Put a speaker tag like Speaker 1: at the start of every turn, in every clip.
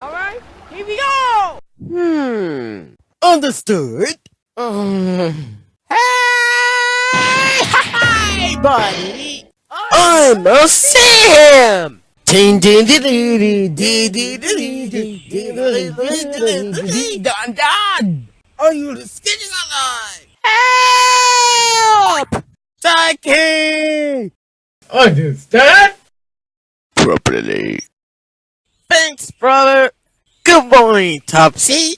Speaker 1: Alright, here we go!
Speaker 2: Understood.
Speaker 1: Hey! Hi, buddy!
Speaker 2: I'm a Sam! Ding ding ding ding ding
Speaker 1: Done, done!
Speaker 2: Are you the skinny alive?
Speaker 1: Help!
Speaker 2: Psyche!
Speaker 3: Understand?
Speaker 2: Properly. Thanks, brother. Good morning, Topsy.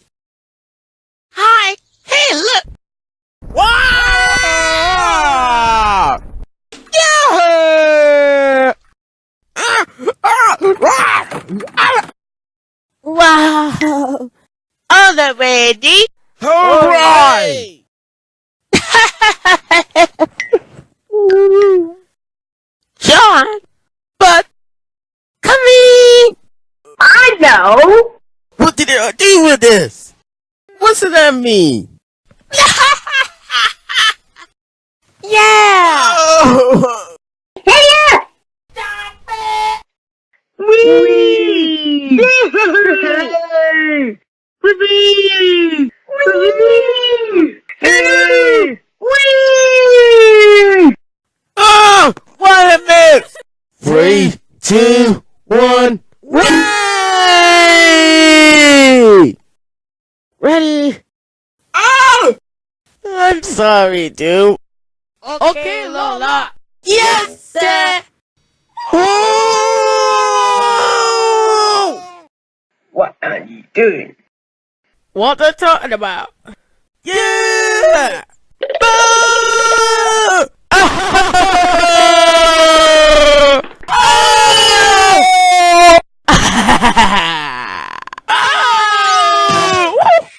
Speaker 1: Hi! Hey, look!
Speaker 2: Wow!
Speaker 1: Yeah! Wow! All the ready?
Speaker 2: Hooray!
Speaker 1: John! But... Coming!
Speaker 4: I know!
Speaker 2: What did I do with this? What's that mean?
Speaker 1: Yeah!
Speaker 2: Oh!
Speaker 4: Hey!
Speaker 1: Stop it!
Speaker 4: Wee! Wee! Wee! Wee!
Speaker 2: Oh! What a miss! 3, 2, 1, way! Ready? Oh! I'm sorry, dude.
Speaker 1: Okay, Lola!
Speaker 2: Yes, sir! Oh!
Speaker 4: What are you doing?
Speaker 1: What are you talking about?
Speaker 2: Yeah! Boo!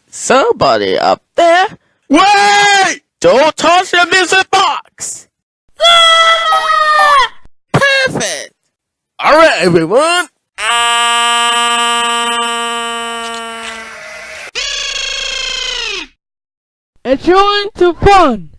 Speaker 2: Somebody up there? Wait! Don't touch the music box! Perfect! Alright, everyone!
Speaker 1: Enjoying to fun!